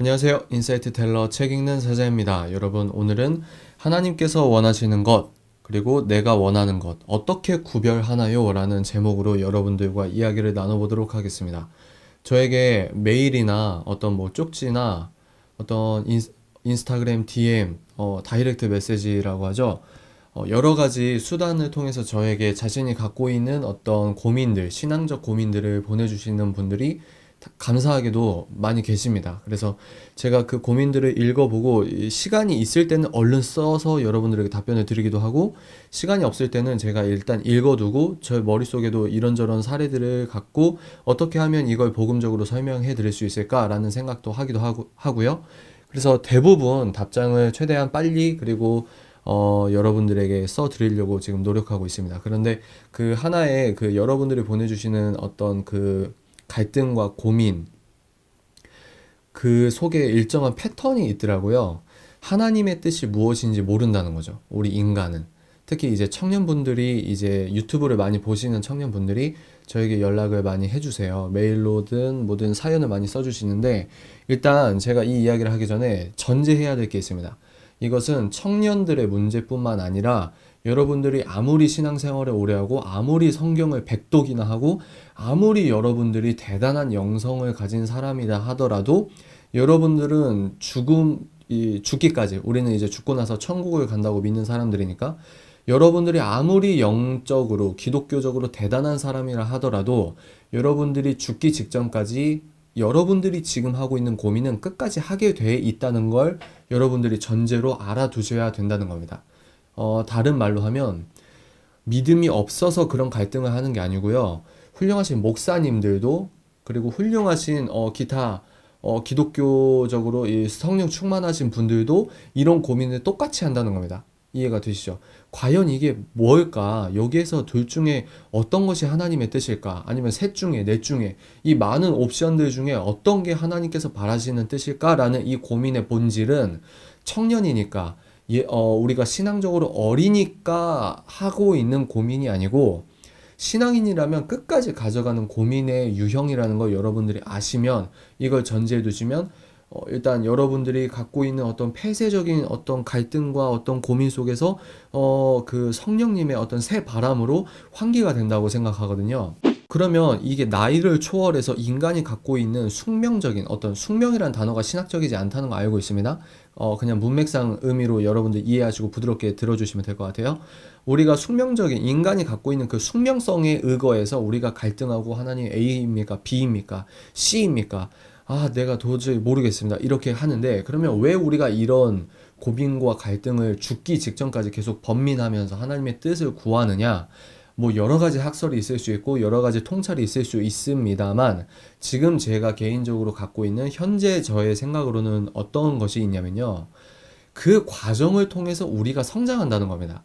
안녕하세요. 인사이트 텔러 책 읽는 사자입니다. 여러분, 오늘은 하나님께서 원하시는 것, 그리고 내가 원하는 것, 어떻게 구별하나요? 라는 제목으로 여러분들과 이야기를 나눠보도록 하겠습니다. 저에게 메일이나 어떤 쪽지나 어떤 인스타그램 DM, 다이렉트 메시지라고 하죠. 여러 가지 수단을 통해서 저에게 자신이 갖고 있는 어떤 고민들, 신앙적 고민들을 보내주시는 분들이 감사하게도 많이 계십니다. 그래서 제가 그 고민들을 읽어보고 시간이 있을 때는 얼른 써서 여러분들에게 답변을 드리기도 하고, 시간이 없을 때는 제가 일단 읽어두고 저 머릿속에도 이런저런 사례들을 갖고 어떻게 하면 이걸 복음적으로 설명해 드릴 수 있을까라는 생각도 하기도 하고요. 그래서 대부분 답장을 최대한 빨리, 그리고 여러분들에게 써 드리려고 지금 노력하고 있습니다. 그런데 그 하나의 그 여러분들이 보내주시는 어떤 그 갈등과 고민, 그 속에 일정한 패턴이 있더라고요. 하나님의 뜻이 무엇인지 모른다는 거죠. 우리 인간은. 특히 이제 청년분들이, 이제 유튜브를 많이 보시는 청년분들이 저에게 연락을 많이 해주세요. 메일로든 뭐든 사연을 많이 써주시는데, 일단 제가 이 이야기를 하기 전에 전제해야 될 게 있습니다. 이것은 청년들의 문제뿐만 아니라 여러분들이 아무리 신앙생활을 오래 하고, 아무리 성경을 백독이나 하고, 아무리 여러분들이 대단한 영성을 가진 사람이다 하더라도 여러분들은 죽기까지, 우리는 이제 죽고 나서 천국을 간다고 믿는 사람들이니까, 여러분들이 아무리 영적으로 기독교적으로 대단한 사람이라 하더라도 여러분들이 죽기 직전까지 여러분들이 지금 하고 있는 고민은 끝까지 하게 돼 있다는 걸 여러분들이 전제로 알아두셔야 된다는 겁니다. 다른 말로 하면, 믿음이 없어서 그런 갈등을 하는 게 아니고요. 훌륭하신 목사님들도, 그리고 훌륭하신 기타 기독교적으로 이 성령 충만하신 분들도 이런 고민을 똑같이 한다는 겁니다. 이해가 되시죠? 과연 이게 뭘까? 여기에서 둘 중에 어떤 것이 하나님의 뜻일까? 아니면 셋 중에, 넷 중에, 이 많은 옵션들 중에 어떤 게 하나님께서 바라시는 뜻일까라는 이 고민의 본질은, 청년이니까, 우리가 신앙적으로 어리니까 하고 있는 고민이 아니고, 신앙인이라면 끝까지 가져가는 고민의 유형이라는 걸 여러분들이 아시면, 이걸 전제해 두시면, 일단 여러분들이 갖고 있는 어떤 폐쇄적인 어떤 갈등과 어떤 고민 속에서 그 성령님의 어떤 새 바람으로 환기가 된다고 생각하거든요. 그러면 이게 나이를 초월해서 인간이 갖고 있는 숙명적인, 어떤 숙명이라는 단어가 신학적이지 않다는 거 알고 있습니다. 그냥 문맥상 의미로 여러분들 이해하시고 부드럽게 들어주시면 될 것 같아요. 우리가 숙명적인, 인간이 갖고 있는 그 숙명성에 의거해서 우리가 갈등하고, 하나님 A입니까? B입니까? C입니까? 내가 도저히 모르겠습니다. 이렇게 하는데, 그러면 왜 우리가 이런 고민과 갈등을 죽기 직전까지 계속 번민하면서 하나님의 뜻을 구하느냐? 뭐 여러 가지 학설이 있을 수 있고 여러 가지 통찰이 있을 수 있습니다만, 지금 제가 개인적으로 갖고 있는 현재 저의 생각으로는 어떤 것이 있냐면요. 그 과정을 통해서 우리가 성장한다는 겁니다.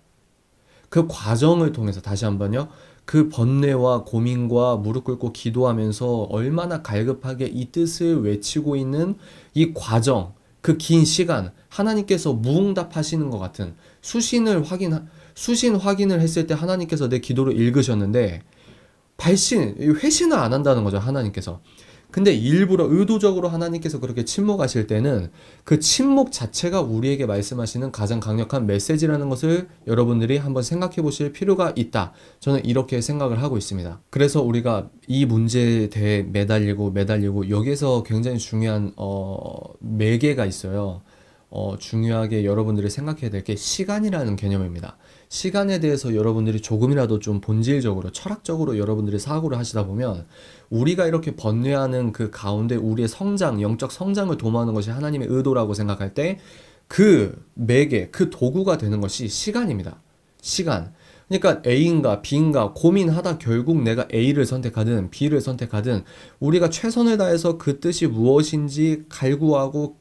그 과정을 통해서, 다시 한번요. 그 번뇌와 고민과 무릎 꿇고 기도하면서 얼마나 갈급하게 이 뜻을 외치고 있는 이 과정, 그 긴 시간, 하나님께서 무응답하시는 것 같은 수신 확인을 했을 때 하나님께서 내 기도를 읽으셨는데 회신을 안 한다는 거죠, 하나님께서. 근데 일부러 의도적으로 하나님께서 그렇게 침묵하실 때는 그 침묵 자체가 우리에게 말씀하시는 가장 강력한 메시지라는 것을 여러분들이 한번 생각해 보실 필요가 있다. 저는 이렇게 생각을 하고 있습니다. 그래서 우리가 이 문제에 대해 매달리고 여기에서 굉장히 중요한 매개가 있어요. 중요하게 여러분들이 생각해야 될 게 시간이라는 개념입니다. 시간에 대해서 여러분들이 조금이라도 좀 본질적으로, 철학적으로 여러분들이 사고를 하시다 보면, 우리가 이렇게 번뇌하는 그 가운데 우리의 성장, 영적 성장을 도모하는 것이 하나님의 의도라고 생각할 때, 그 매개, 그 도구가 되는 것이 시간입니다. 시간. 그러니까 A인가 B인가 고민하다 결국 내가 A를 선택하든 B를 선택하든 우리가 최선을 다해서 그 뜻이 무엇인지 갈구하고,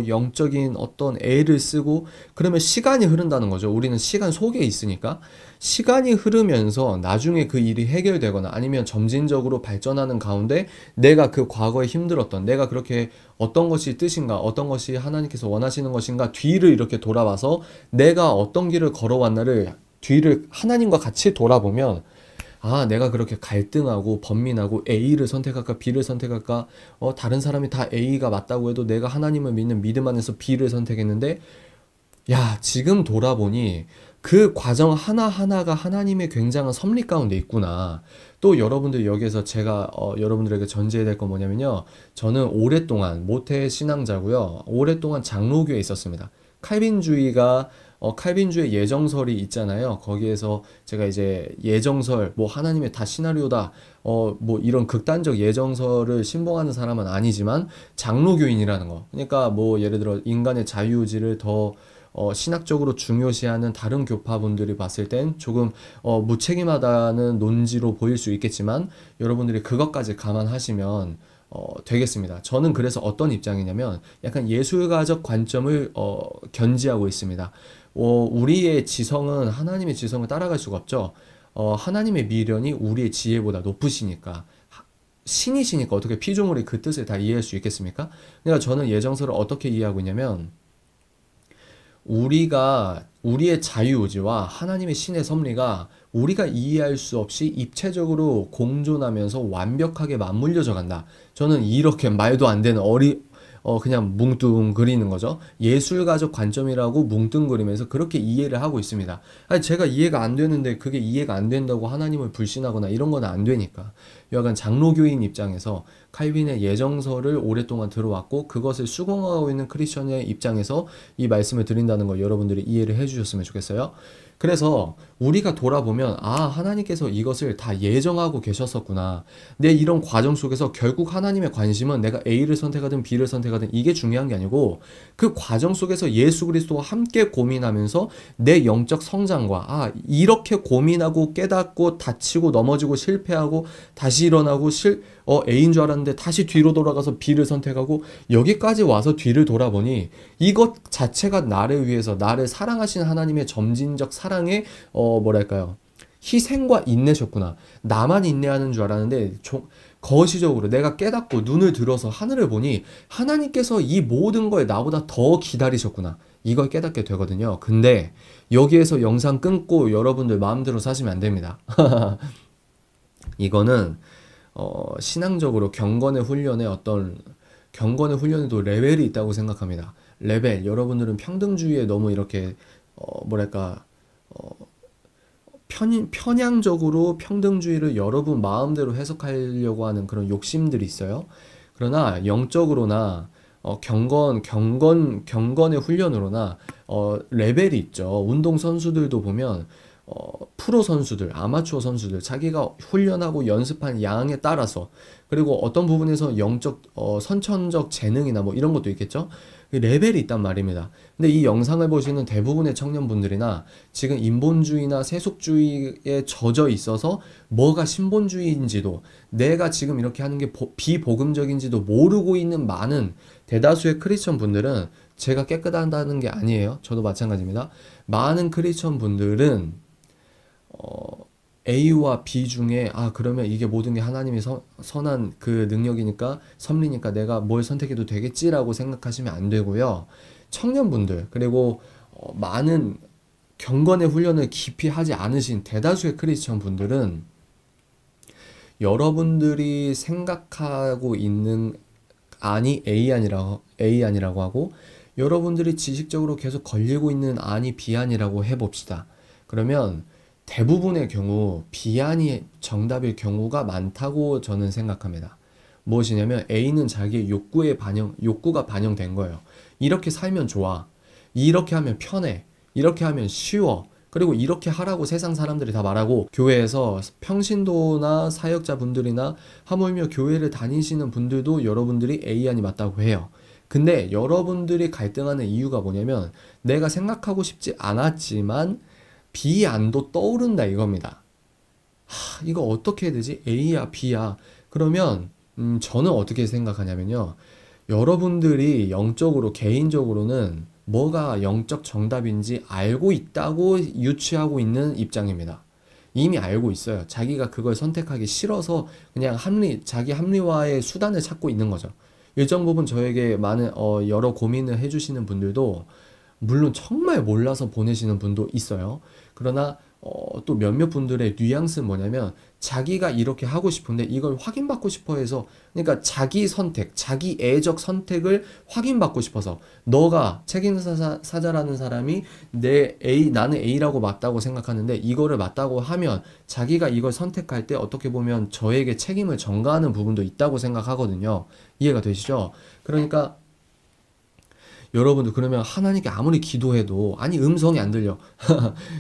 영적인 어떤 애를 쓰고, 그러면 시간이 흐른다는 거죠. 우리는 시간 속에 있으니까. 시간이 흐르면서 나중에 그 일이 해결되거나 아니면 점진적으로 발전하는 가운데, 내가 그 과거에 힘들었던, 내가 그렇게 어떤 것이 뜻인가, 어떤 것이 하나님께서 원하시는 것인가, 뒤를 이렇게 돌아봐서 내가 어떤 길을 걸어왔나를 뒤를 하나님과 같이 돌아보면, 아, 내가 그렇게 갈등하고 번민하고 A를 선택할까 B를 선택할까 다른 사람이 다 A가 맞다고 해도 내가 하나님을 믿는 믿음 안에서 B를 선택했는데 야, 지금 돌아보니 그 과정 하나하나가 하나님의 굉장한 섭리 가운데 있구나. 또 여러분들 여기에서 제가 여러분들에게 전제해야 될 건 뭐냐면요. 저는 오랫동안 모태 신앙자고요. 오랫동안 장로교에 있었습니다. 칼빈주의 예정설이 있잖아요. 거기에서 제가 이제 예정설, 뭐 하나님의 다 시나리오다, 뭐 이런 극단적 예정설을 신봉하는 사람은 아니지만 장로교인이라는 거. 그러니까 뭐 예를 들어 인간의 자유의지를 더 신학적으로 중요시하는 다른 교파분들이 봤을 땐 조금 무책임하다는 논지로 보일 수 있겠지만 여러분들이 그것까지 감안하시면 되겠습니다. 저는 그래서 어떤 입장이냐면 약간 예술가적 관점을 견지하고 있습니다. 우리의 지성은 하나님의 지성을 따라갈 수가 없죠. 하나님의 미련이 우리의 지혜보다 높으시니까 신이시니까 어떻게 피조물이 그 뜻을 다 이해할 수 있겠습니까? 그러니까 저는 예정서를 어떻게 이해하고 있냐면 우리의 자유의지와 하나님의 신의 섭리가 우리가 이해할 수 없이 입체적으로 공존하면서 완벽하게 맞물려져 간다. 저는 이렇게 말도 안 되는 그냥 뭉뚱그리는 거죠. 예술가적 관점이라고 뭉뚱그리면서 그렇게 이해를 하고 있습니다. 아니, 제가 이해가 안 되는데 그게 이해가 안 된다고 하나님을 불신하거나 이런 건 안 되니까. 여하간 장로교인 입장에서 칼빈의 예정서를 오랫동안 들어왔고 그것을 수긍하고 있는 크리스천의 입장에서 이 말씀을 드린다는 거 여러분들이 이해를 해주셨으면 좋겠어요. 그래서 우리가 돌아보면 하나님께서 이것을 다 예정하고 계셨었구나. 내 이런 과정 속에서 결국 하나님의 관심은 내가 A를 선택하든 B를 선택하든 이게 중요한 게 아니고 그 과정 속에서 예수 그리스도와 함께 고민하면서 내 영적 성장과 이렇게 고민하고 깨닫고 다치고 넘어지고 실패하고 다시 일어나고 A인 줄 알았는데 다시 뒤로 돌아가서 B를 선택하고 여기까지 와서 뒤를 돌아보니 이것 자체가 나를 위해서 나를 사랑하신 하나님의 점진적 사랑의 뭐랄까요, 희생과 인내셨구나. 나만 인내하는 줄 알았는데 거시적으로 내가 깨닫고 눈을 들어서 하늘을 보니 하나님께서 이 모든 걸 나보다 더 기다리셨구나. 이걸 깨닫게 되거든요. 근데 여기에서 영상 끊고 여러분들 마음대로 사시면 안 됩니다. 이거는 신앙적으로 경건의 훈련에도 레벨이 있다고 생각합니다. 레벨, 여러분들은 평등주의에 너무 이렇게 뭐랄까 편향적으로 평등주의를 여러분 마음대로 해석하려고 하는 그런 욕심들이 있어요. 그러나 영적으로나 경건의 훈련으로나 레벨이 있죠. 운동 선수들도 보면 프로 선수들, 아마추어 선수들, 자기가 훈련하고 연습한 양에 따라서, 그리고 어떤 부분에서 영적, 선천적 재능이나 뭐 이런 것도 있겠죠? 레벨이 있단 말입니다. 근데 이 영상을 보시는 대부분의 청년분들이나 지금 인본주의나 세속주의에 젖어 있어서 뭐가 신본주의인지도, 내가 지금 이렇게 하는 게 비복음적인지도 모르고 있는 많은 대다수의 크리스천 분들은, 제가 깨끗하다는 게 아니에요. 저도 마찬가지입니다. 많은 크리스천 분들은 A와 B 중에 그러면 이게 모든 게 하나님이 선한 그 능력이니까 섭리니까 내가 뭘 선택해도 되겠지라고 생각하시면 안 되고요. 청년분들, 그리고 많은 경건의 훈련을 깊이 하지 않으신 대다수의 크리스천 분들은 여러분들이 생각하고 있는 안이 A안이라고 하고 여러분들이 지식적으로 계속 걸리고 있는 안이 B안이라고 해봅시다. 그러면 대부분의 경우 B안이 정답일 경우가 많다고 저는 생각합니다. 무엇이냐면 A는 자기의 욕구가 반영된 거예요. 이렇게 살면 좋아. 이렇게 하면 편해. 이렇게 하면 쉬워. 그리고 이렇게 하라고 세상 사람들이 다 말하고, 교회에서 평신도나 사역자분들이나 하물며 교회를 다니시는 분들도 여러분들이 A안이 맞다고 해요. 근데 여러분들이 갈등하는 이유가 뭐냐면 내가 생각하고 싶지 않았지만 B안도 떠오른다 이겁니다. 이거 어떻게 해야 되지? A야 B야. 그러면 저는 어떻게 생각하냐면요. 여러분들이 영적으로 개인적으로는 뭐가 영적 정답인지 알고 있다고 유추하고 있는 입장입니다. 이미 알고 있어요. 자기가 그걸 선택하기 싫어서 그냥 자기 합리화의 수단을 찾고 있는 거죠. 일정 부분 저에게 많은 여러 고민을 해주시는 분들도 물론 정말 몰라서 보내시는 분도 있어요. 그러나 또 몇몇 분들의 뉘앙스는 뭐냐면 자기가 이렇게 하고 싶은데 이걸 확인받고 싶어 해서 그러니까 자기 선택, 자기 애적 선택을 확인받고 싶어서 너가 책 읽는 사자라는 사람이 나는 A라고 맞다고 생각하는데 이거를 맞다고 하면 자기가 이걸 선택할 때 어떻게 보면 저에게 책임을 전가하는 부분도 있다고 생각하거든요. 이해가 되시죠? 그러니까 여러분도 그러면 하나님께 아무리 기도해도 아니 음성이 안 들려.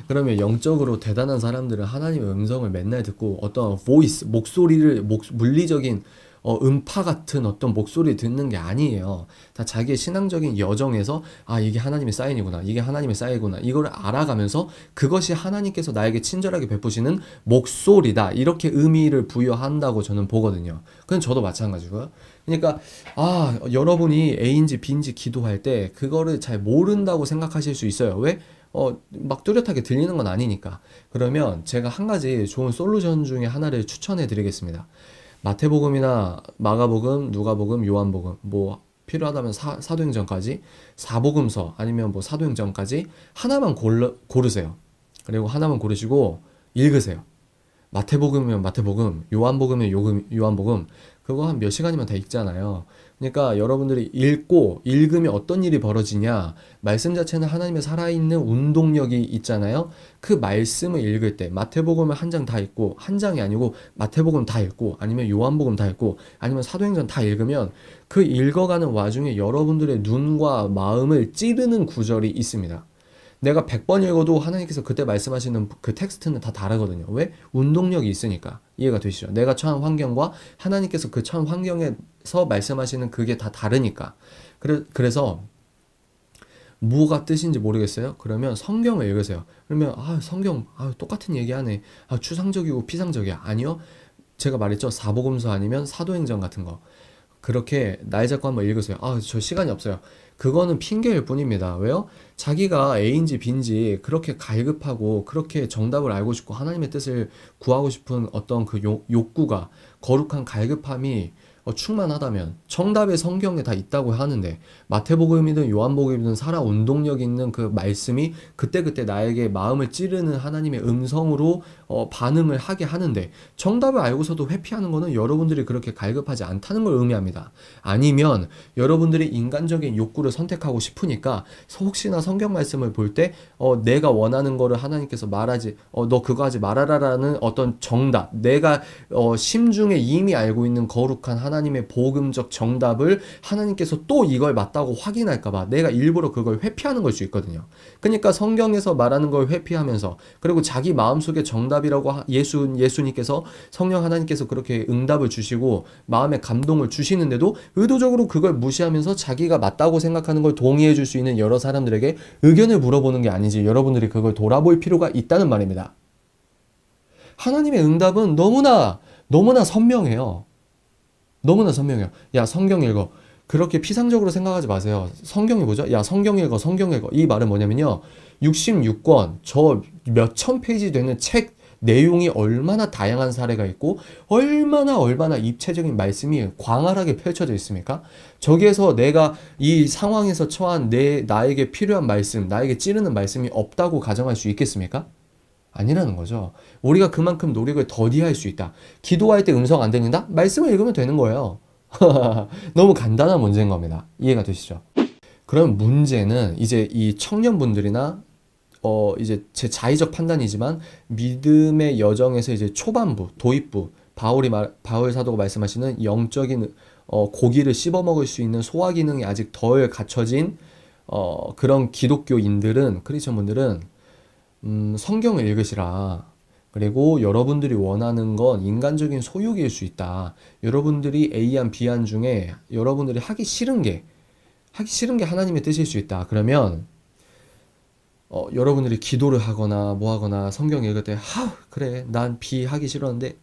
그러면 영적으로 대단한 사람들은 하나님의 음성을 맨날 듣고 어떤 보이스, 목소리를 물리적인 음파 같은 어떤 목소리를 듣는 게 아니에요. 다 자기의 신앙적인 여정에서 아 이게 하나님의 사인이구나, 이게 하나님의 사인이구나 이거를 알아가면서 그것이 하나님께서 나에게 친절하게 베푸시는 목소리다 이렇게 의미를 부여한다고 저는 보거든요. 그건 저도 마찬가지고요. 그러니까 여러분이 A인지 B인지 기도할 때 그거를 잘 모른다고 생각하실 수 있어요. 왜? 막 뚜렷하게 들리는 건 아니니까. 그러면 제가 한 가지 좋은 솔루션 중에 하나를 추천해 드리겠습니다. 마태복음이나 마가복음, 누가복음, 요한복음 뭐 필요하다면 사도행전까지 사복음서 아니면 뭐 사도행전까지 하나만 고르세요. 그리고 하나만 고르시고 읽으세요. 마태복음이면 마태복음, 요한복음이면 요한복음 그거 한 몇 시간이면 다 읽잖아요. 그러니까 여러분들이 읽으면 어떤 일이 벌어지냐 말씀 자체는 하나님의 살아있는 운동력이 있잖아요. 그 말씀을 읽을 때 마태복음을 한 장 다 읽고 한 장이 아니고 마태복음 다 읽고 아니면 요한복음 다 읽고 아니면 사도행전 다 읽으면 그 읽어가는 와중에 여러분들의 눈과 마음을 찌르는 구절이 있습니다. 내가 100번 읽어도 하나님께서 그때 말씀하시는 그 텍스트는 다 다르거든요. 왜? 운동력이 있으니까. 이해가 되시죠? 내가 처한 환경과 하나님께서 그 처한 환경에서 말씀하시는 그게 다 다르니까. 그래서 뭐가 뜻인지 모르겠어요? 그러면 성경을 읽으세요. 그러면 성경 똑같은 얘기하네. 추상적이고 피상적이야. 아니요. 제가 말했죠. 사복음서 아니면 사도행전 같은 거. 그렇게 날 잡고 한번 읽으세요. 저 시간이 없어요. 그거는 핑계일 뿐입니다. 왜요? 자기가 A인지 B인지 그렇게 갈급하고 그렇게 정답을 알고 싶고 하나님의 뜻을 구하고 싶은 어떤 그 욕구가 거룩한 갈급함이 충만하다면 정답의 성경에 다 있다고 하는데 마태복음이든 요한복음이든 살아 운동력 있는 그 말씀이 그때그때 나에게 마음을 찌르는 하나님의 음성으로 반응을 하게 하는데 정답을 알고서도 회피하는 거는 여러분들이 그렇게 갈급하지 않다는 걸 의미합니다. 아니면 여러분들이 인간적인 욕구를 선택하고 싶으니까 혹시나 성경 말씀을 볼 때 내가 원하는 거를 하나님께서 말하지 너 그거 하지 말아라라는 어떤 정답 내가 심중에 이미 알고 있는 거룩한 하나님의 복음적 정답을 하나님께서 또 이걸 맞다고 확인할까봐 내가 일부러 그걸 회피하는 걸 수 있거든요. 그러니까 성경에서 말하는 걸 회피하면서 그리고 자기 마음속에 정답이라고 예수님께서 성령 하나님께서 그렇게 응답을 주시고 마음에 감동을 주시는데도 의도적으로 그걸 무시하면서 자기가 맞다고 생각하는 걸 동의해 줄 수 있는 여러 사람들에게 의견을 물어보는 게 아니지 여러분들이 그걸 돌아볼 필요가 있다는 말입니다. 하나님의 응답은 너무나 선명해요. 너무나 선명해요. 야, 성경 읽어. 그렇게 피상적으로 생각하지 마세요. 성경이 뭐죠? 야, 성경 읽어, 성경 읽어. 이 말은 뭐냐면요. 66권, 저 몇천 페이지 되는 책 내용이 얼마나 다양한 사례가 있고 얼마나 입체적인 말씀이 광활하게 펼쳐져 있습니까? 저기에서 내가 이 상황에서 처한 나에게 필요한 말씀, 나에게 찌르는 말씀이 없다고 가정할 수 있겠습니까? 아니라는 거죠. 우리가 그만큼 노력을 더디할 수 있다. 기도할 때 음성 안 들린다? 말씀을 읽으면 되는 거예요. 너무 간단한 문제인 겁니다. 이해가 되시죠? 그럼 문제는 이제 이 청년분들이나 이제 제 자의적 판단이지만 믿음의 여정에서 이제 초반부, 도입부, 바울 사도가 말씀하시는 영적인 고기를 씹어 먹을 수 있는 소화 기능이 아직 덜 갖춰진 그런 기독교인들은 크리스천분들은 성경을 읽으시라. 그리고 여러분들이 원하는 건 인간적인 소욕일 수 있다. 여러분들이 A안 B안 중에 여러분들이 하기 싫은 게 하나님의 뜻일 수 있다. 그러면 여러분들이 기도를 하거나 뭐 하거나 성경 읽을 때 그래 난 B 하기 싫었는데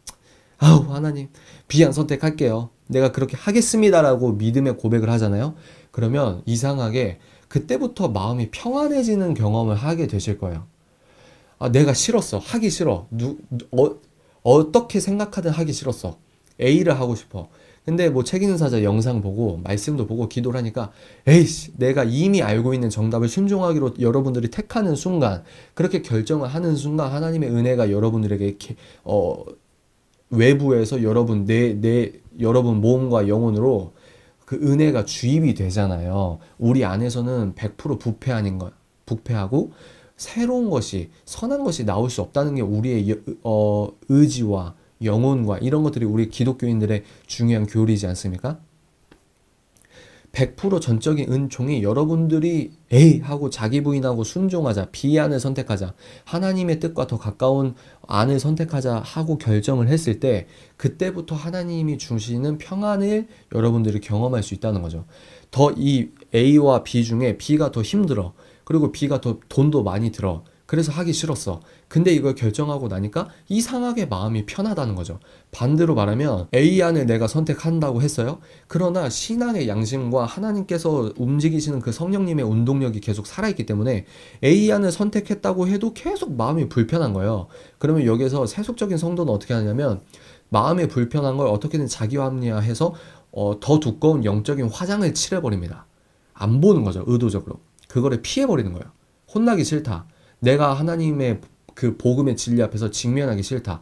하나님 B안 선택할게요. 내가 그렇게 하겠습니다라고 믿음의 고백을 하잖아요. 그러면 이상하게 그때부터 마음이 평안해지는 경험을 하게 되실 거예요. 내가 싫었어. 하기 싫어. 어떻게 생각하든 하기 싫었어. A를 하고 싶어. 근데 뭐 책 읽는 사자 영상 보고 말씀도 보고 기도를 하니까 에이씨 내가 이미 알고 있는 정답을 순종하기로 여러분들이 택하는 순간 그렇게 결정을 하는 순간 하나님의 은혜가 여러분들에게 외부에서 여러분 몸과 영혼으로 그 은혜가 주입이 되잖아요. 우리 안에서는 100% 부패하고 새로운 것이 선한 것이 나올 수 없다는 게 우리의 의지와 영혼과 이런 것들이 우리 기독교인들의 중요한 교리이지 않습니까? 100% 전적인 은총이 여러분들이 에이 하고 자기 부인하고 순종하자, 비안을 선택하자, 하나님의 뜻과 더 가까운 안을 선택하자 하고 결정을 했을 때 그때부터 하나님이 주시는 평안을 여러분들이 경험할 수 있다는 거죠. 더 이 A와 B 중에 B가 더 힘들어. 그리고 B가 더 돈도 많이 들어. 그래서 하기 싫었어. 근데 이걸 결정하고 나니까 이상하게 마음이 편하다는 거죠. 반대로 말하면 A안을 내가 선택한다고 했어요. 그러나 신앙의 양심과 하나님께서 움직이시는 그 성령님의 운동력이 계속 살아있기 때문에 A안을 선택했다고 해도 계속 마음이 불편한 거예요. 그러면 여기서 세속적인 성도는 어떻게 하냐면 마음의 불편한 걸 어떻게든 자기합리화해서 더 두꺼운 영적인 화장을 칠해버립니다. 안 보는 거죠. 의도적으로. 그거를 피해버리는 거예요. 혼나기 싫다. 내가 하나님의 그 복음의 진리 앞에서 직면하기 싫다.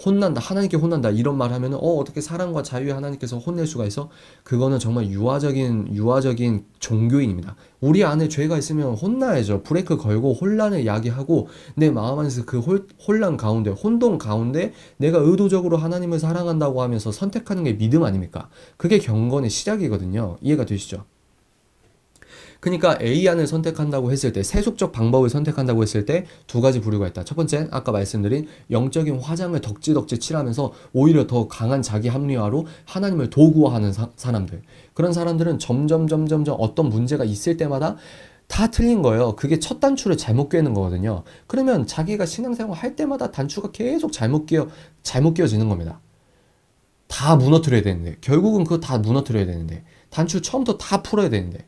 혼난다. 하나님께 혼난다. 이런 말 하면은 어떻게 사랑과 자유에 하나님께서 혼낼 수가 있어? 그거는 정말 유아적인 종교인입니다. 우리 안에 죄가 있으면 혼나야죠. 브레이크 걸고 혼란을 야기하고 내 마음 안에서 그 혼란 가운데, 혼동 가운데 내가 의도적으로 하나님을 사랑한다고 하면서 선택하는 게 믿음 아닙니까? 그게 경건의 시작이거든요. 이해가 되시죠? 그러니까 A안을 선택한다고 했을 때 세속적 방법을 선택한다고 했을 때 두 가지 부류가 있다. 첫 번째 아까 말씀드린 영적인 화장을 덕지덕지 칠하면서 오히려 더 강한 자기 합리화로 하나님을 도구화하는 사람들. 그런 사람들은 점점 어떤 문제가 있을 때마다 다 틀린 거예요. 그게 첫 단추를 잘못 꿰는 거거든요. 그러면 자기가 신앙생활 할 때마다 단추가 계속 잘못 끼어지는 겁니다. 다 무너뜨려야 되는데 결국은 그거 다 무너뜨려야 되는데 단추 처음부터 다 풀어야 되는데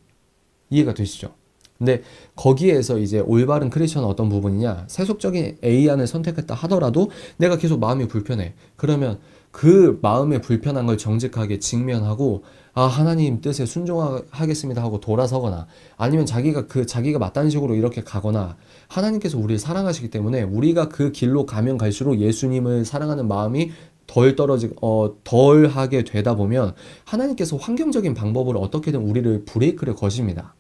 이해가 되시죠? 근데 거기에서 이제 올바른 크리스천은 어떤 부분이냐? 세속적인 A안을 선택했다 하더라도 내가 계속 마음이 불편해. 그러면 그 마음의 불편한 걸 정직하게 직면하고 하나님 뜻에 순종하겠습니다 하고 돌아서거나 아니면 자기가 맞다는 식으로 이렇게 가거나 하나님께서 우리를 사랑하시기 때문에 우리가 그 길로 가면 갈수록 예수님을 사랑하는 마음이 덜 하게 되다 보면 하나님께서 환경적인 방법으로 어떻게든 우리를 브레이크를 거십니다.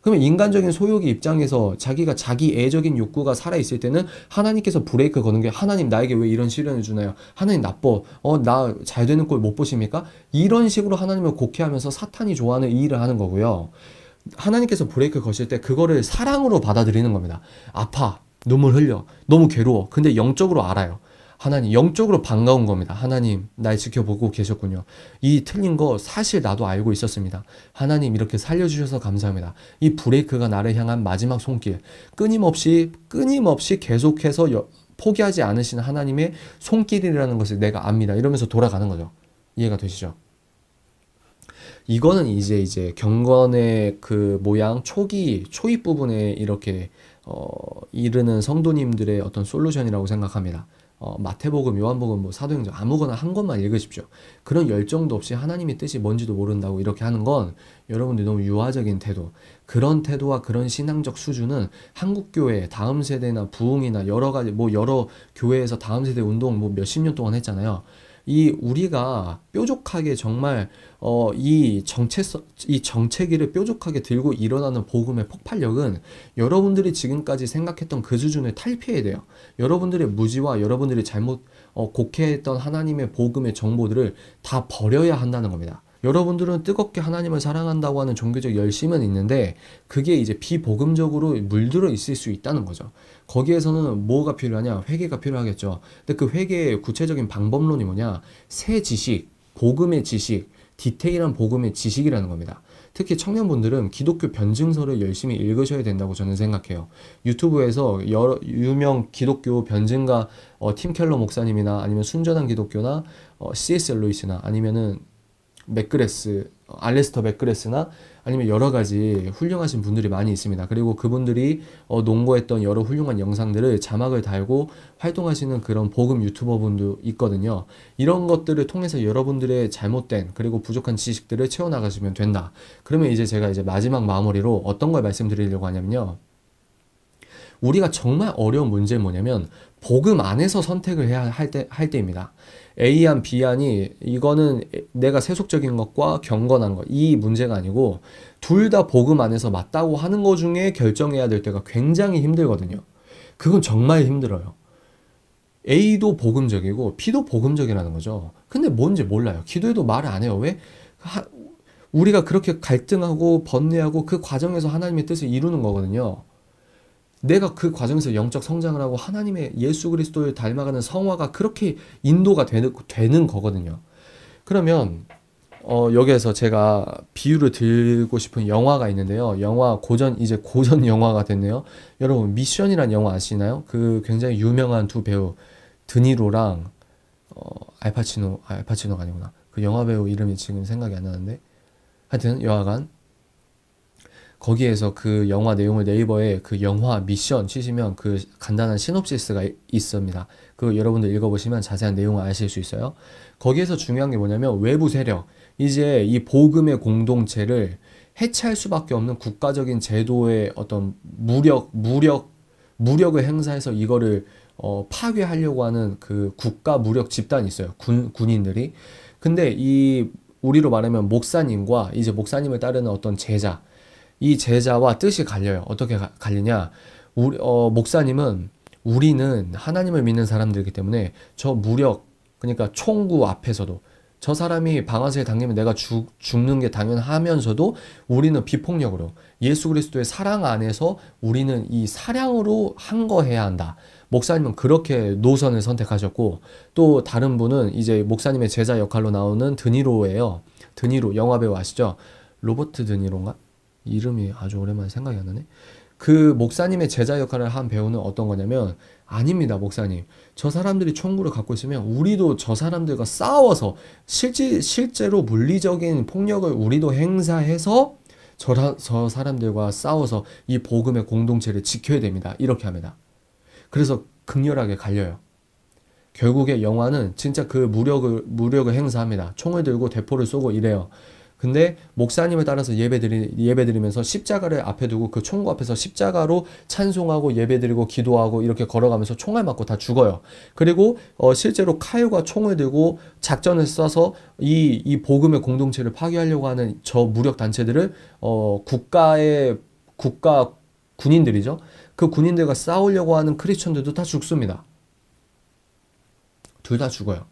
그러면 인간적인 소욕의 입장에서 자기가 자기 애적인 욕구가 살아있을 때는 하나님께서 브레이크 거는 게 하나님 나에게 왜 이런 시련을 주나요? 하나님 나빠. 나 잘 되는 꼴 못 보십니까? 이런 식으로 하나님을 곡해하면서 사탄이 좋아하는 이 일을 하는 거고요. 하나님께서 브레이크 거실 때 그거를 사랑으로 받아들이는 겁니다. 아파. 눈물 흘려. 너무 괴로워. 근데 영적으로 알아요. 하나님, 영적으로 반가운 겁니다. 하나님, 날 지켜보고 계셨군요. 이 틀린 거 사실 나도 알고 있었습니다. 하나님, 이렇게 살려주셔서 감사합니다. 이 브레이크가 나를 향한 마지막 손길. 끊임없이 계속해서 포기하지 않으시는 하나님의 손길이라는 것을 내가 압니다. 이러면서 돌아가는 거죠. 이해가 되시죠? 이거는 이제 경건의 그 모양 초입 부분에 이렇게 이르는 성도님들의 어떤 솔루션이라고 생각합니다. 마태복음, 요한복음, 뭐 사도행전 아무거나 한 권만 읽으십시오. 그런 열정도 없이 하나님의 뜻이 뭔지도 모른다고 이렇게 하는 건 여러분들 너무 유아적인 태도. 그런 태도와 그런 신앙적 수준은 한국 교회 다음 세대나 부흥이나 여러 가지 여러 교회에서 다음 세대 운동 몇십 년 동안 했잖아요. 우리가 뾰족하게 정말 이 정체기를 뾰족하게 들고 일어나는 복음의 폭발력은 여러분들이 지금까지 생각했던 그 수준을 탈피해야 돼요. 여러분들의 무지와 여러분들이 잘못 곡해했던 하나님의 복음의 정보들을 다 버려야 한다는 겁니다. 여러분들은 뜨겁게 하나님을 사랑한다고 하는 종교적 열심은 있는데 그게 이제 비복음적으로 물들어 있을 수 있다는 거죠. 거기에서는 뭐가 필요하냐? 회개가 필요하겠죠. 근데 그 회개의 구체적인 방법론이 뭐냐? 새 지식, 복음의 지식, 디테일한 복음의 지식이라는 겁니다. 특히 청년분들은 기독교 변증서를 열심히 읽으셔야 된다고 저는 생각해요. 유튜브에서 여러 유명 기독교 변증가 팀 켈러 목사님이나 아니면 순전한 기독교나 C.S. 루이스나 아니면은 맥그레스 알레스터 맥그레스나 아니면 여러 가지 훌륭하신 분들이 많이 있습니다. 그리고 그분들이 농고했던 여러 훌륭한 영상들을 자막을 달고 활동하시는 그런 복음 유튜버 분도 있거든요. 이런 것들을 통해서 여러분들의 잘못된 그리고 부족한 지식들을 채워나가시면 된다. 그러면 이제 제가 이제 마지막 마무리로 어떤 걸 말씀드리려고 하냐면요. 우리가 정말 어려운 문제는 뭐냐면 복음 안에서 선택을 해야 할 때입니다. A안, B안이 이거는 내가 세속적인 것과 경건한 것, 이 문제가 아니고 둘 다 복음 안에서 맞다고 하는 것 중에 결정해야 될 때가 굉장히 힘들거든요. 그건 정말 힘들어요. A도 복음적이고 B도 복음적이라는 거죠. 근데 뭔지 몰라요. 기도해도 말을 안 해요. 왜? 우리가 그렇게 갈등하고 번뇌하고 그 과정에서 하나님의 뜻을 이루는 거거든요. 내가 그 과정에서 영적 성장을 하고 하나님의 예수 그리스도를 닮아가는 성화가 그렇게 인도가 되는 거거든요. 그러면 여기에서 제가 비유를 들고 싶은 영화가 있는데요. 영화 이제 고전 영화가 됐네요. 여러분 미션이란 영화 아시나요? 그 굉장히 유명한 두 배우 드니로랑 알파치노가 아니구나. 그 영화 배우 이름이 지금 생각이 안 나는데 하여튼 여하간 거기에서 그 영화 내용을 네이버에 그 영화 미션 치시면 그 간단한 시놉시스가 있습니다. 그 여러분들 읽어보시면 자세한 내용을 아실 수 있어요. 거기에서 중요한 게 뭐냐면 외부 세력, 이제 이 복음의 공동체를 해체할 수밖에 없는 국가적인 제도의 어떤 무력을 행사해서 이거를 파괴하려고 하는 그 국가 무력 집단이 있어요. 군인들이. 근데 우리로 말하면 목사님과 이제 목사님을 따르는 어떤 제자, 이 제자와 뜻이 갈려요. 어떻게 갈리냐? 목사님은 우리는 하나님을 믿는 사람들이기 때문에 저 무력, 그러니까 총구 앞에서도 저 사람이 방아쇠에 당기면 내가 죽는 게 당연하면서도 우리는 비폭력으로 예수 그리스도의 사랑 안에서 우리는 이 사랑으로 항거해야 한다. 목사님은 그렇게 노선을 선택하셨고 또 다른 분은 이제 목사님의 제자 역할로 나오는 드니로예요. 드니로 영화배우 아시죠? 로버트 드니로인가? 이름이 아주 오랜만에 생각이 안 나네. 그 목사님의 제자 역할을 한 배우는 어떤 거냐면 아닙니다 목사님. 저 사람들이 총구를 갖고 있으면 우리도 저 사람들과 싸워서 실제로 물리적인 폭력을 우리도 행사해서 저 사람들과 싸워서 이 복음의 공동체를 지켜야 됩니다. 이렇게 합니다. 그래서 극렬하게 갈려요. 결국에 영화는 진짜 그 무력을 행사합니다. 총을 들고 대포를 쏘고 이래요. 근데 목사님을 따라서 예배드리면서 십자가를 앞에 두고 그 총구 앞에서 십자가로 찬송하고 예배드리고 기도하고 이렇게 걸어가면서 총알 맞고 다 죽어요. 그리고 실제로 칼과 총을 들고 작전을 써서 이 복음의 공동체를 파괴하려고 하는 저 무력 단체들을 국가 군인들이죠. 그 군인들과 싸우려고 하는 크리스천들도 다 죽습니다. 둘 다 죽어요.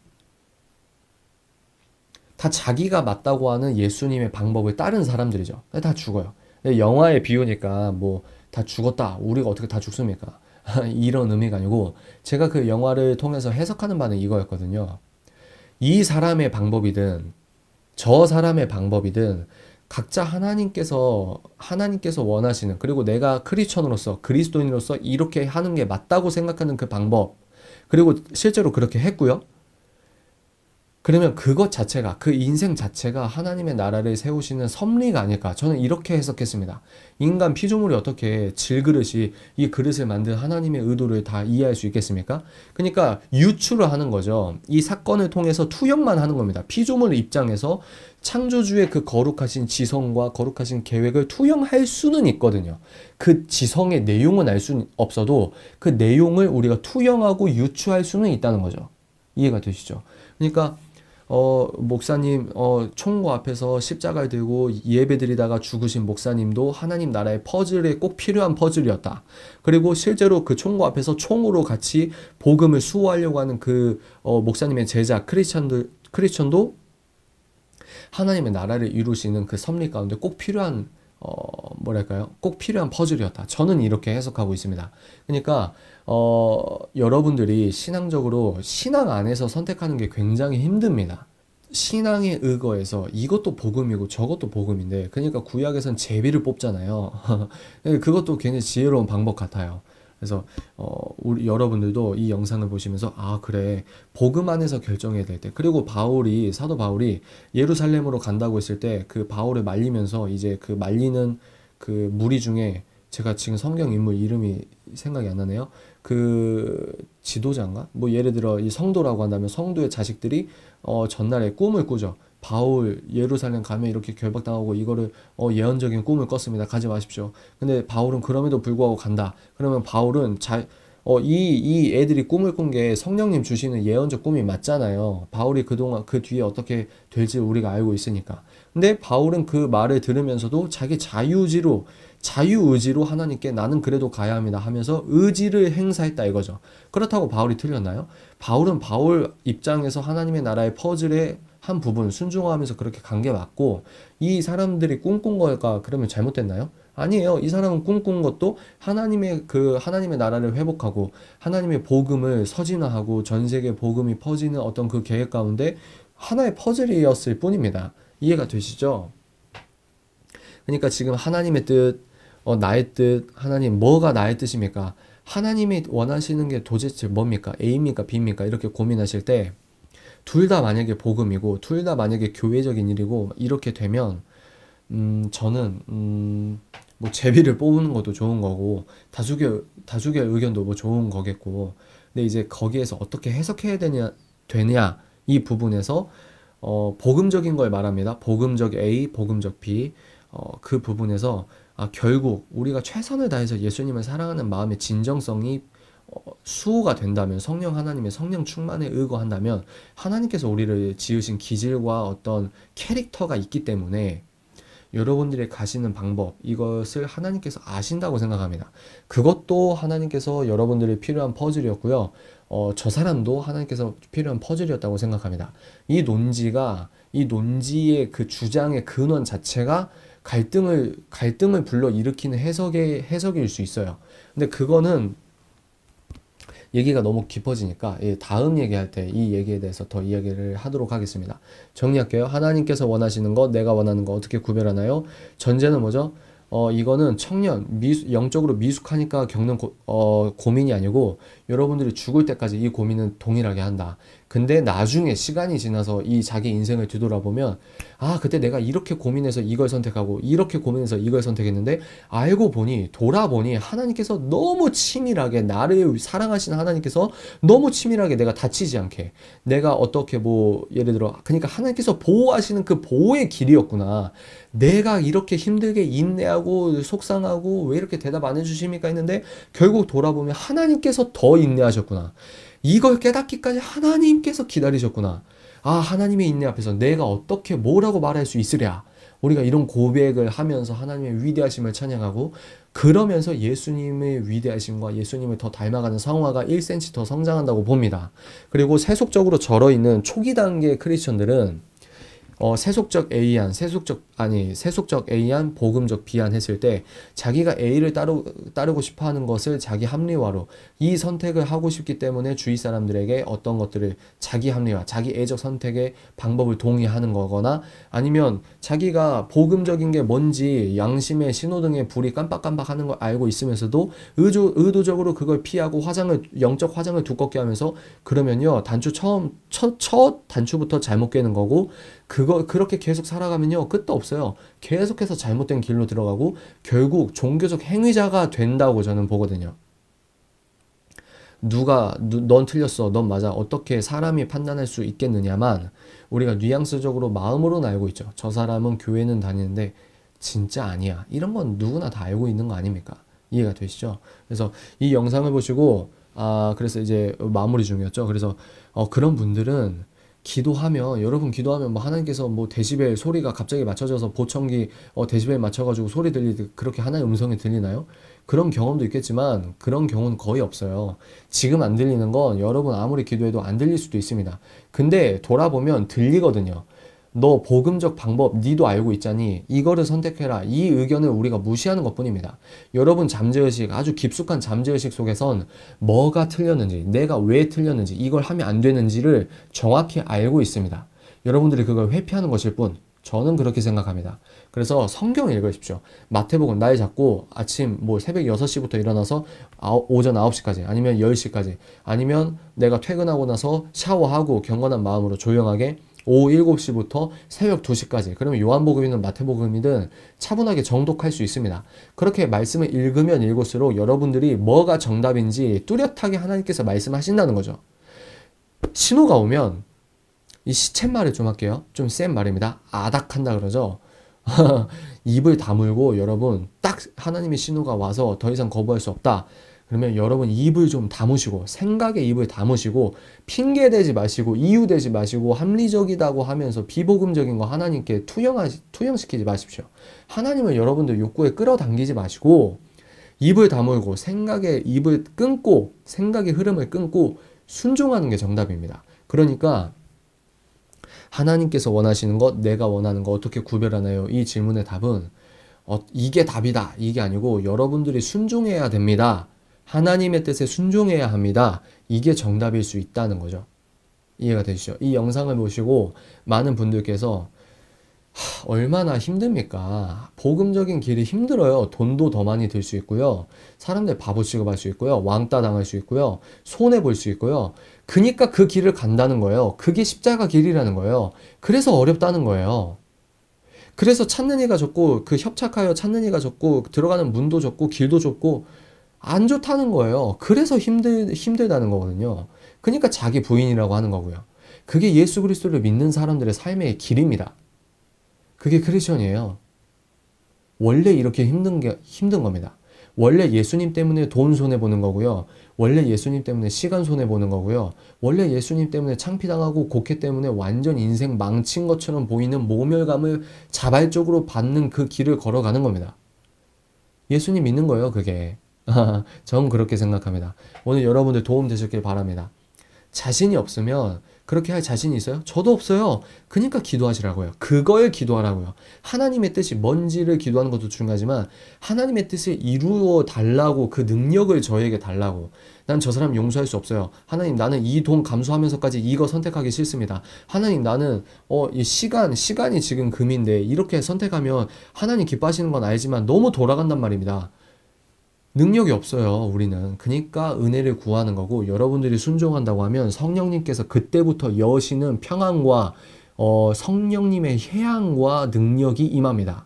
다 자기가 맞다고 하는 예수님의 방법을 따른 사람들이죠. 다 죽어요. 영화의 비유니까 뭐 다 죽었다. 우리가 어떻게 다 죽습니까? 이런 의미가 아니고 제가 그 영화를 통해서 해석하는 바는 이거였거든요. 이 사람의 방법이든 저 사람의 방법이든 각자 하나님께서 원하시는, 그리고 내가 크리스천으로서 그리스도인으로서 이렇게 하는 게 맞다고 생각하는 그 방법, 그리고 실제로 그렇게 했고요. 그러면 그것 자체가, 그 인생 자체가 하나님의 나라를 세우시는 섭리가 아닐까. 저는 이렇게 해석했습니다. 인간 피조물이 어떻게 질그릇이 이 그릇을 만든 하나님의 의도를 다 이해할 수 있겠습니까? 그러니까 유추를 하는 거죠. 이 사건을 통해서 투영만 하는 겁니다. 피조물 입장에서 창조주의 그 거룩하신 지성과 거룩하신 계획을 투영할 수는 있거든요. 그 지성의 내용은 알 수는 없어도 그 내용을 우리가 투영하고 유추할 수는 있다는 거죠. 이해가 되시죠? 그러니까 목사님, 총구 앞에서 십자가를 들고 예배드리다가 죽으신 목사님도 하나님 나라의 퍼즐에 꼭 필요한 퍼즐이었다. 그리고 실제로 그 총구 앞에서 총으로 같이 복음을 수호하려고 하는 그 목사님의 제자 크리스천도 하나님의 나라를 이루시는 그 섭리 가운데 꼭 필요한 꼭 필요한 퍼즐이었다. 저는 이렇게 해석하고 있습니다. 그러니까 여러분들이 신앙적으로 신앙 안에서 선택하는 게 굉장히 힘듭니다. 신앙의 의거에서 이것도 복음이고 저것도 복음인데, 그러니까 구약에선 제비를 뽑잖아요. 그것도 굉장히 지혜로운 방법 같아요. 그래서 우리 여러분들도 이 영상을 보시면서 아 그래 복음 안에서 결정해야 될 때, 그리고 사도 바울이 예루살렘으로 간다고 했을 때 그 바울을 말리면서 이제 그 말리는 그 무리 중에 제가 지금 성경 인물 이름이 생각이 안 나네요. 그 지도자인가? 뭐 예를 들어 이 성도라고 한다면 성도의 자식들이 전날에 꿈을 꾸죠. 바울 예루살렘 가면 이렇게 결박당하고 이거를 예언적인 꿈을 꿨습니다. 가지 마십시오. 근데 바울은 그럼에도 불구하고 간다. 그러면 바울은 이 애들이 꿈을 꾼 게 성령님 주시는 예언적 꿈이 맞잖아요. 바울이 그동안 그 뒤에 어떻게 될지 우리가 알고 있으니까. 근데 바울은 그 말을 들으면서도 자기 자유의지로 하나님께 나는 그래도 가야 합니다 하면서 의지를 행사했다 이거죠. 그렇다고 바울이 틀렸나요? 바울은 바울 입장에서 하나님의 나라의 퍼즐의 한 부분 순종하면서 그렇게 간 게 맞고, 이 사람들이 꿈꾼 거가 그러면 잘못됐나요? 아니에요. 이 사람은 꿈꾼 것도 하나님의 나라를 회복하고 하나님의 복음을 서진화하고 전 세계 복음이 퍼지는 어떤 그 계획 가운데 하나의 퍼즐이었을 뿐입니다. 이해가 되시죠? 그러니까 지금 하나님의 뜻, 나의 뜻, 하나님 뭐가 나의 뜻입니까? 하나님이 원하시는 게 도대체 뭡니까? A입니까? B입니까? 이렇게 고민하실 때 둘 다 만약에 복음이고 둘 다 만약에 교회적인 일이고 이렇게 되면 저는 뭐 제비를 뽑는 것도 좋은 거고 다수결 의견도 뭐 좋은 거겠고, 근데 이제 거기에서 어떻게 해석해야 되냐 이 부분에서 복음적인 걸 말합니다. 복음적 A, 복음적 B. 그 부분에서 결국 우리가 최선을 다해서 예수님을 사랑하는 마음의 진정성이 수호가 된다면, 성령 하나님의 성령 충만에 의거한다면 하나님께서 우리를 지으신 기질과 어떤 캐릭터가 있기 때문에 여러분들이 가시는 방법, 이것을 하나님께서 아신다고 생각합니다. 그것도 하나님께서 여러분들이 필요한 퍼즐이었고요. 저 사람도 하나님께서 필요한 퍼즐이었다고 생각합니다. 이 논지의 그 주장의 근원 자체가 갈등을 불러일으키는 해석일 수 있어요. 근데 그거는 얘기가 너무 깊어지니까 다음 얘기할 때 이 얘기에 대해서 더 이야기를 하도록 하겠습니다. 정리할게요. 하나님께서 원하시는 것, 내가 원하는 것 어떻게 구별하나요? 전제는 뭐죠? 이거는 영적으로 미숙하니까 겪는 고민이 아니고 여러분들이 죽을 때까지 이 고민은 동일하게 한다. 근데 나중에 시간이 지나서 이 자기 인생을 뒤돌아보면 그때 내가 이렇게 고민해서 이걸 선택하고 이렇게 고민해서 이걸 선택했는데 알고 보니 돌아보니 하나님께서 너무 치밀하게 나를 사랑하시는 하나님께서 너무 치밀하게 내가 다치지 않게 내가 어떻게 뭐 예를 들어 그러니까 하나님께서 보호하시는 그 보호의 길이었구나. 내가 이렇게 힘들게 인내하고 속상하고 왜 이렇게 대답 안 해주십니까 했는데 결국 돌아보면 하나님께서 더 인내하셨구나. 이걸 깨닫기까지 하나님께서 기다리셨구나. 하나님의 인내 앞에서 내가 어떻게 뭐라고 말할 수 있으랴. 우리가 이런 고백을 하면서 하나님의 위대하심을 찬양하고 그러면서 예수님의 위대하심과 예수님을 더 닮아가는 성화가 1cm 더 성장한다고 봅니다. 그리고 세속적으로 절어있는 초기 단계 크리스천들은 세속적 A안, 세속적 A안, 복음적 B안 했을 때 자기가 A를 따르고 싶어 하는 것을 자기 합리화로 이 선택을 하고 싶기 때문에 주위 사람들에게 어떤 것들을 자기 합리화, 자기 애적 선택의 방법을 동의하는 거거나 아니면 자기가 복음적인 게 뭔지 양심의 신호등의 불이 깜빡깜빡 하는 걸 알고 있으면서도 의도적으로 그걸 피하고 영적 화장을 두껍게 하면서 그러면요 첫 단추부터 잘못 깨는 거고 그렇게 계속 살아가면요 끝도 없어요. 계속해서 잘못된 길로 들어가고 결국 종교적 행위자가 된다고 저는 보거든요. 넌 틀렸어, 넌 맞아, 어떻게 사람이 판단할 수 있겠느냐만 우리가 뉘앙스적으로 마음으로는 알고 있죠. 저 사람은 교회는 다니는데 진짜 아니야. 이런 건 누구나 다 알고 있는 거 아닙니까? 이해가 되시죠? 그래서 이 영상을 보시고 그래서 이제 마무리 중이었죠. 그래서 그런 분들은 여러분 기도하면 뭐 하나님께서 뭐 데시벨 소리가 갑자기 맞춰져서 보청기 데시벨 맞춰가지고 소리 그렇게 하나의 음성이 들리나요? 그런 경험도 있겠지만 그런 경우는 거의 없어요. 지금 안 들리는 건 여러분 아무리 기도해도 안 들릴 수도 있습니다. 근데 돌아보면 들리거든요. 너 복음적 방법 니도 알고 있잖니, 이거를 선택해라. 이 의견을 우리가 무시하는 것 뿐입니다. 여러분 잠재의식, 아주 깊숙한 잠재의식 속에선 뭐가 틀렸는지, 내가 왜 틀렸는지, 이걸 하면 안 되는지를 정확히 알고 있습니다. 여러분들이 그걸 회피하는 것일 뿐, 저는 그렇게 생각합니다. 그래서 성경 읽으십시오. 마태복음 날 잡고 아침 뭐 새벽 6시부터 일어나서 오전 9시까지 아니면 10시까지 아니면 내가 퇴근하고 나서 샤워하고 경건한 마음으로 조용하게 오후 7시부터 새벽 2시까지 그러면 요한복음이든 마태복음이든 차분하게 정독할 수 있습니다. 그렇게 말씀을 읽으면 읽을수록 여러분들이 뭐가 정답인지 뚜렷하게 하나님께서 말씀하신다는 거죠. 신호가 오면 이 시쳇말을 좀 할게요. 좀 센 말입니다. 아닥한다 그러죠. 입을 다물고 여러분 딱 하나님의 신호가 와서 더 이상 거부할 수 없다. 그러면 여러분 입을 좀 다무시고 생각의 입을 다무시고 핑계대지 마시고 이유대지 마시고 합리적이다고 하면서 비복음적인 거 하나님께 투영시키지 마십시오. 하나님을 여러분들 욕구에 끌어당기지 마시고 입을 다물고 생각의 입을 끊고 생각의 흐름을 끊고 순종하는 게 정답입니다. 그러니까 하나님께서 원하시는 것, 내가 원하는 것 어떻게 구별하나요? 이 질문의 답은 이게 답이다. 이게 아니고 여러분들이 순종해야 됩니다. 하나님의 뜻에 순종해야 합니다. 이게 정답일 수 있다는 거죠. 이해가 되시죠? 이 영상을 보시고 많은 분들께서 얼마나 힘듭니까? 복음적인 길이 힘들어요. 돈도 더 많이 들 수 있고요. 사람들 바보 취급할 수 있고요. 왕따 당할 수 있고요. 손해볼 수 있고요. 그니까 그 길을 간다는 거예요. 그게 십자가 길이라는 거예요. 그래서 어렵다는 거예요. 그래서 찾는 이가 적고 그 협착하여 찾는 이가 적고 들어가는 문도 적고 길도 좁고 안 좋다는 거예요. 그래서 힘들다는 거거든요. 그러니까 자기 부인이라고 하는 거고요. 그게 예수 그리스도를 믿는 사람들의 삶의 길입니다. 그게 크리스천이에요. 원래 이렇게 힘든 겁니다. 원래 예수님 때문에 돈 손해보는 거고요. 원래 예수님 때문에 시간 손해보는 거고요. 원래 예수님 때문에 창피당하고 곡해 때문에 완전 인생 망친 것처럼 보이는 모멸감을 자발적으로 받는 그 길을 걸어가는 겁니다. 예수님 믿는 거예요, 그게. 전 그렇게 생각합니다. 오늘 여러분들 도움 되셨길 바랍니다. 자신이 없으면 그렇게 할 자신이 있어요? 저도 없어요. 그러니까 기도하시라고요. 그걸 기도하라고요. 하나님의 뜻이 뭔지를 기도하는 것도 중요하지만 하나님의 뜻을 이루어 달라고 그 능력을 저에게 달라고. 난 저 사람 용서할 수 없어요. 하나님 나는 이 돈 감수하면서까지 이거 선택하기 싫습니다. 하나님 나는 이 시간이 지금 금인데 이렇게 선택하면 하나님 기뻐하시는 건 알지만 너무 돌아간단 말입니다. 능력이 없어요, 우리는. 그러니까 은혜를 구하는 거고 여러분들이 순종한다고 하면 성령님께서 그때부터 여시는 평안과 성령님의 해양과 능력이 임합니다.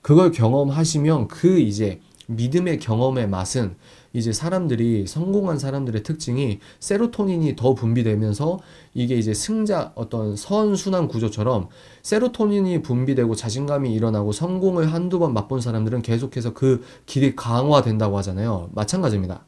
그걸 경험하시면 그 이제 믿음의 경험의 맛은 이제 사람들이 성공한 사람들의 특징이 세로토닌이 더 분비되면서 이게 이제 승자 어떤 선순환 구조처럼 세로토닌이 분비되고 자신감이 일어나고 성공을 한두 번 맛본 사람들은 계속해서 그 길이 강화된다고 하잖아요. 마찬가지입니다.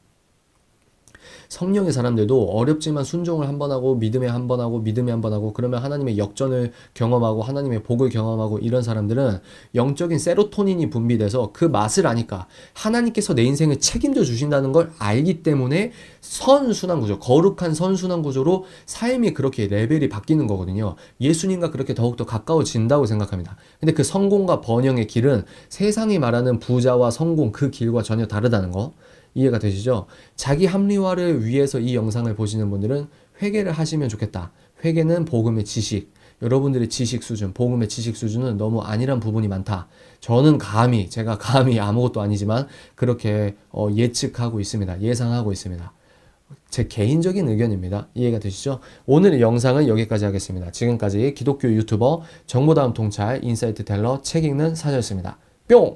성령의 사람들도 어렵지만 순종을 한 번 하고 믿음에 한 번 하고 믿음에 한 번 하고 그러면 하나님의 역전을 경험하고 하나님의 복을 경험하고 이런 사람들은 영적인 세로토닌이 분비돼서 그 맛을 아니까 하나님께서 내 인생을 책임져 주신다는 걸 알기 때문에 선순환 구조, 거룩한 선순환 구조로 삶이 그렇게 레벨이 바뀌는 거거든요. 예수님과 그렇게 더욱더 가까워진다고 생각합니다. 근데 그 성공과 번영의 길은 세상이 말하는 부자와 성공 그 길과 전혀 다르다는 거 이해가 되시죠? 자기 합리화를 위해서 이 영상을 보시는 분들은 회개를 하시면 좋겠다. 회개는 복음의 지식, 여러분들의 지식 수준, 복음의 지식 수준은 너무 안일한 부분이 많다. 저는 제가 감히 아무것도 아니지만 그렇게 예측하고 있습니다. 예상하고 있습니다. 제 개인적인 의견입니다. 이해가 되시죠? 오늘 영상은 여기까지 하겠습니다. 지금까지 기독교 유튜버 정보다음 통찰 인사이트 텔러 책 읽는 사자였습니다. 뿅!